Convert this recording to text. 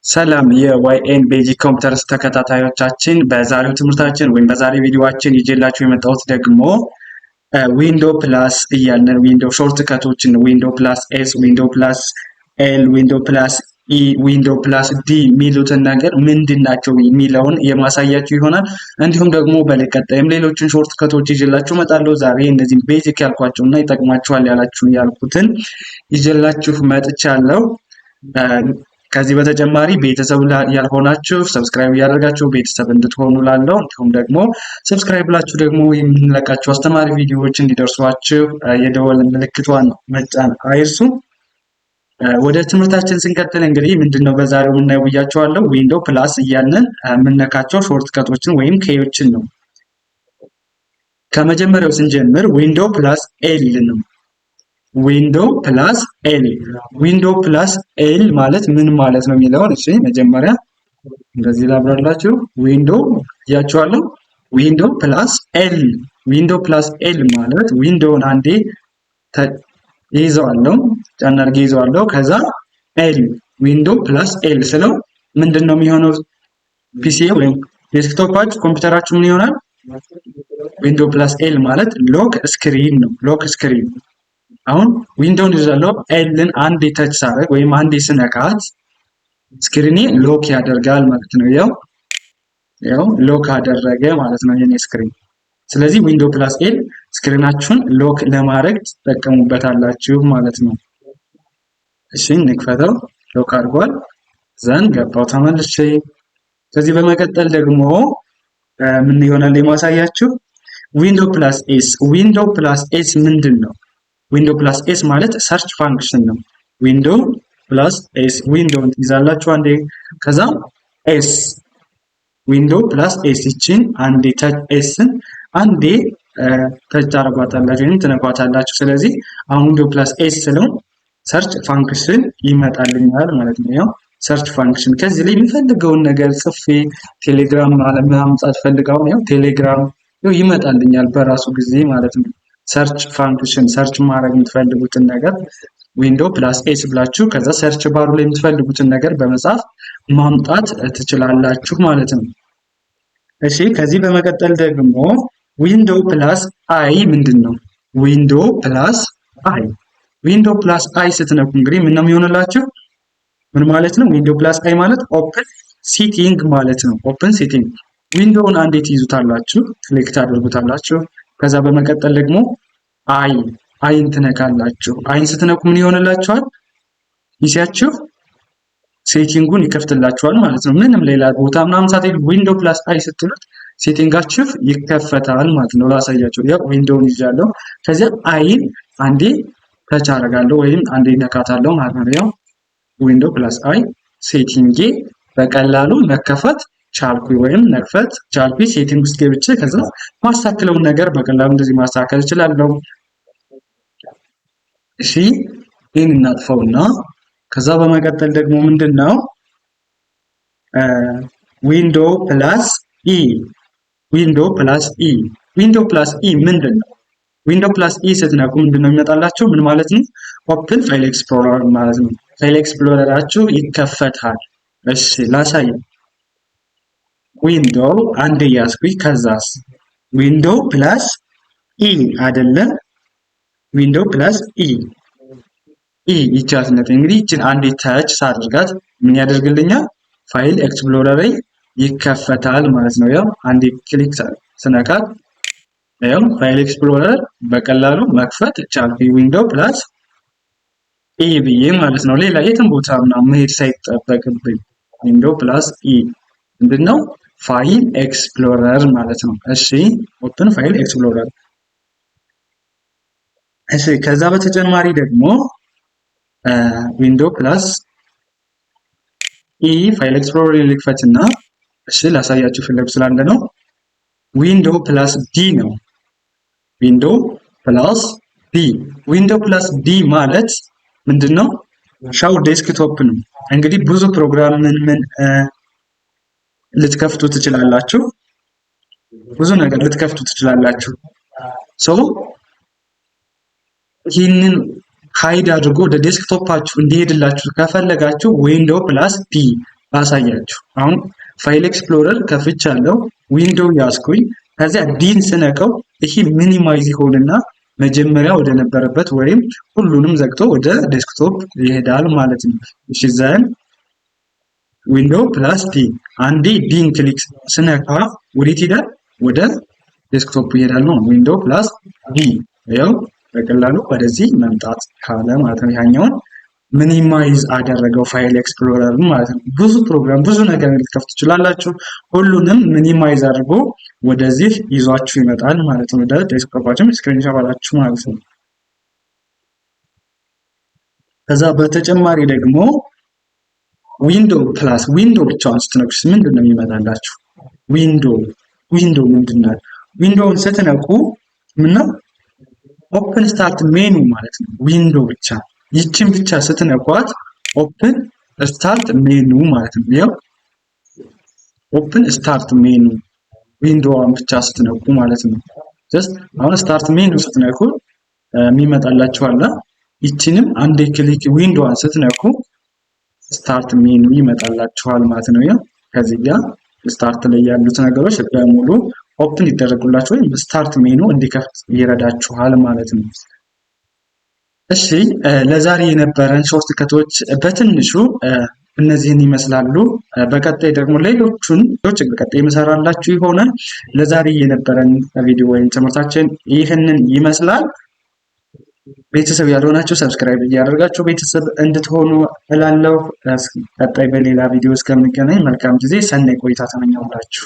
ሰላም የዋይኤን ቤዚክ ኮምፒውተርስ ተከታታዮቻችን፣ በዛሬው ትምህርታችን ወይም በዛሬው ቪዲዮአችን ይዤላችሁ የመጣሁት ደግሞ ዊንዶ ፕላስ እያልን ዊንዶ ሾርት ከቶችን ዊንዶ ፕላስ ኤስ፣ ዊንዶ ፕላስ ኤል፣ ዊንዶ ፕላስ ኢ፣ ዊንዶ ፕላስ ዲ የሚሉትን ነገር ምንድን ናቸው የሚለውን የማሳያችሁ ይሆናል። እንዲሁም ደግሞ በቀጣይም ሌሎችን ሾርት ከቶች ይዤላችሁ እመጣለሁ። ዛሬ እነዚህን ቤዚክ ያልኳቸውና ይጠቅማችኋል ያልኩትን ይዤላችሁ መጥቻለሁ። ከዚህ በተጨማሪ ቤተሰብ ያልሆናችሁ ሰብስክራይብ እያደረጋችሁ ቤተሰብ እንድትሆኑ ላለው እንዲሁም ደግሞ ሰብስክራይብ ብላችሁ ደግሞ የምንለቃቸው አስተማሪ ቪዲዮዎች እንዲደርሷችሁ የደወል ምልክቷን መጫን አይርሱ። ወደ ትምህርታችን ስንቀጥል እንግዲህ ምንድነው በዛሬው የምናየው ብያችኋለሁ። ዊንዶ ፕላስ እያልን የምንነካቸው ሾርት ከቶችን ወይም ኬዎችን ነው። ከመጀመሪያው ስንጀምር ዊንዶ ፕላስ ኤል ነው። ዊንዶ ፕላስ ኤል ዊንዶ ፕላስ ኤል ማለት ምን ማለት ነው የሚለውን እሺ መጀመሪያ እንደዚህ ላብራራላችሁ። ዊንዶ ያቻለው ዊንዶ ፕላስ ኤል ዊንዶ ፕላስ ኤል ማለት ዊንዶውን አንዴ ይዘዋለሁ ጫን አድርጌ ይዘዋለሁ። ከዛ ኤል ዊንዶ ፕላስ ኤል ስለው ምንድነው የሚሆነው? ፒሲ ወይም ዴስክቶፓችሁ ኮምፒውተራችሁ ምን ይሆናል? ዊንዶ ፕላስ ኤል ማለት ሎክ ስክሪን ነው። ሎክ ስክሪን አሁን ዊንዶውን ይዛለው ኤልን አንዴ ታች ሳደርግ ወይም አንዴ ስነካት ስክሪኔ ሎክ ያደርጋል ማለት ነው። ያው ሎክ አደረገ ማለት ነው የኔ ስክሪን። ስለዚህ ዊንዶ ፕላስ ኤል ስክሪናችሁን ሎክ ለማድረግ ትጠቀሙበታላችሁ ማለት ነው። እሺ እንክፈተው። ሎክ አድርጓል። ዘን ገባው ተመልሼ። ከዚህ በመቀጠል ደግሞ ምን ይሆናል የማሳያችሁ ዊንዶ ፕላስ ኤስ። ዊንዶ ፕላስ ኤስ ምንድነው? ዊንዶ ፕላስ ኤስ ማለት ሰርች ፋንክሽን ነው። ዊንዶ ፕላስ ኤስ ዊንዶውን ትይዛላችሁ አንዴ። ከዛ ኤስ ዊንዶ ፕላስ ኤስ ይችን አንዴ ታች ኤስን አንዴ ታች አርጓታላችሁ ወይም ትነኳታላችሁ። ስለዚህ አሁን ዊንዶ ፕላስ ኤስ ስለው ሰርች ፋንክሽን ይመጣልኛል ማለት ነው። ያው ሰርች ፋንክሽን ከዚህ ላይ የሚፈልገውን ነገር ጽፌ ቴሌግራም ማምጣት ፈልጋው ያው ቴሌግራም ይመጣልኛል በራሱ ጊዜ ማለት ነው። ሰርች ፋንክሽን ሰርች ማድረግ የምትፈልጉትን ነገር ዊንዶ ፕላስ ኤስ ብላችሁ ከዛ ሰርች ባሩ ላይ የምትፈልጉትን ነገር በመጻፍ ማምጣት ትችላላችሁ ማለት ነው። እሺ ከዚህ በመቀጠል ደግሞ ዊንዶ ፕላስ አይ ምንድነው? ዊንዶ ፕላስ አይ ዊንዶ ፕላስ አይ ስትነኩ እንግዲህ ምን ነው የሚሆንላችሁ? ምን ማለት ነው? ዊንዶ ፕላስ አይ ማለት ኦፕን ሴቲንግ ማለት ነው። ኦፕን ሴቲንግ ዊንዶውን አንዴ ትይዙታላችሁ፣ ክሊክ ታደርጉታላችሁ። ከዛ በመቀጠል ደግሞ አይን ትነካላችሁ። አይን ስትነኩ ምን ይሆንላችኋል? ፒሲያችሁ ሴቲንጉን ይከፍትላችኋል ማለት ነው። ምንም ሌላ ቦታ ምናምን ሳትሄዱ ዊንዶ ፕላስ አይ ስትሉት ሴቲንጋችሁ ይከፈታል ማለት ነው። ላሳያችሁ። ያው ዊንዶውን ይዣለሁ። ከዚያ አይን አንዴ ተች አደርጋለሁ ወይም አንዴ ነካታለሁ ማለት ነው። ያው ዊንዶ ፕላስ አይ ሴቲንጌ በቀላሉ መከፈት ቻልኩ ወይም መክፈት ቻልኩ። ሴቲንግ ውስጥ ገብቼ ከዛ ማስተካከለውን ነገር በቀላሉ እንደዚህ ማስተካከል እችላለሁ። እሺ ይሄን እናጥፈውና ከዛ በመቀጠል ደግሞ ምንድነው ዊንዶ ፕላስ ኢ ዊንዶ ፕላስ ኢ ዊንዶ ፕላስ ኢ ምንድነው? ዊንዶ ፕላስ ኢ ስትነኩ ምንድነው የሚመጣላችሁ? ምን ማለት ነው? ኦፕን ፋይል ኤክስፕሎረር ማለት ነው። ፋይል ኤክስፕሎረራችሁ ይከፈታል። እሺ ላሳይ። ዊንዶ አንዴ ያስኩኝ ከዛስ ዊንዶ ፕላስ ኢ አይደለ? ዊንዶ ፕላስ ኢ ይቻላል። እንግዲህ እቺን አንዴ ታች ሳድርጋት ምን ያደርግልኛል? ፋይል ኤክስፕሎረር ይከፈታል ማለት ነው። ያው አንዴ ክሊክ ስነካት ያው ፋይል ኤክስፕሎረር በቀላሉ መክፈት ቻልኩኝ ዊንዶ ፕላስ ኢ ብዬ ማለት ነው። ሌላ የትም ቦታ ምናምን መሄድ ሳይጠበቅብኝ ዊንዶ ፕላስ ኢ ምንድነው? ፋይል ኤክስፕሎረር ማለት ነው። እሺ ኦፕን ፋይል ኤክስፕሎረር። እሺ ከዛ በተጨማሪ ደግሞ ዊንዶ ፕላስ ኢ ፋይል ኤክስፕሎረር ልክፈትና እሺ ላሳያችሁ ፍለግ ስላለ ነው። ዊንዶ ፕላስ ዲ ነው። ዊንዶ ፕላስ ዲ ዊንዶ ፕላስ ዲ ማለት ምንድነው? ሻው ዴስክቶፕ ነው። እንግዲህ ብዙ ፕሮግራም ምን ልትከፍቱ ትችላላችሁ። ብዙ ነገር ልትከፍቱ ትችላላችሁ። ይህንን ሃይድ አድርጎ ወደ ዴስክቶፓችሁ እንዲሄድላችሁ ከፈለጋችሁ ዊንዶ ፕላስ ዲ አሳያችሁ። አሁን ፋይል ኤክስፕሎረር ከፍቻለሁ፣ ዊንዶው ያስኩኝ፣ ከዚያ ዲን ስነቀው ይሄ ሚኒማይዝ ይሆንና መጀመሪያ ወደ ነበረበት ወይም ሁሉንም ዘግቶ ወደ ዴስክቶፕ ይሄዳል ማለት ነው። እሺ ዘን ዊንዶው ፕላስ ዲ አንዴ ዲን ክሊክ ስነካ ወዴት ይሄዳል? ወደ ዴስክቶፕ ይሄዳል ነው። ዊንዶው ፕላስ ዲ ያው በቀላሉ ወደዚህ መምጣት ካለ ማለት ነው። ያኛውን ሚኒማይዝ አደረገው ፋይል ኤክስፕሎረር ማለት ነው። ብዙ ፕሮግራም ብዙ ነገር ልትከፍቱ ትችላላችሁ። ሁሉንም ሚኒማይዝ አድርጎ ወደዚህ ይዟችሁ ይመጣል ማለት ነው። ወደ ዴስክቶፓችን ስክሪን ሻባላችሁ ማለት ነው። ከዛ በተጨማሪ ደግሞ ዊንዶው ፕላስ ዊንዶው ብቻውን ስትነኩስ ምንድን ነው የሚመጣላችሁ? ዊንዶው ምንድን ነው? ዊንዶውን ስትነኩ ምነው ኦፕን ስታርት ሜኑ ማለት ነው። ዊንዶው ብቻ ይችን ብቻ ስትነኳት ኦፕን ስታርት ሜኑ ማለት ነው። ያው ኦፕን ስታርት ሜኑ ዊንዶውን ብቻ ስትነኩ ማለት ነው። ጀስት አሁን ስታርት ሜኑ ስትነኩ የሚመጣላችሁ አለ። ይችንም አንዴ ክሊክ ዊንዶውን ስትነኩ ስታርት ሜኑ ይመጣላችኋል ማለት ነው። ያው ከዚህ ጋር ስታርት ላይ ያሉት ነገሮች በሙሉ ኦፕን ይደረጉላችሁ ወይም ስታርት ሜኑ እንዲከፍት ይረዳችኋል ማለት ነው። እሺ ለዛሬ የነበረን ሾርት ከቶች በትንሹ እነዚህን ይመስላሉ። በቀጣይ ደግሞ ሌሎቹን በቀጣይ የምሰራላችሁ ይሆናል። ለዛሬ የነበረን ቪዲዮ ወይም ትምህርታችን ይህንን ይመስላል። ቤተሰብ ያልሆናችሁ ሰብስክራይብ እያደረጋችሁ ቤተሰብ እንድትሆኑ እላለሁ። ቀጣይ በሌላ ቪዲዮ እስከምንገናኝ መልካም ጊዜ፣ ሰናይ ቆይታ ተመኘሁላችሁ።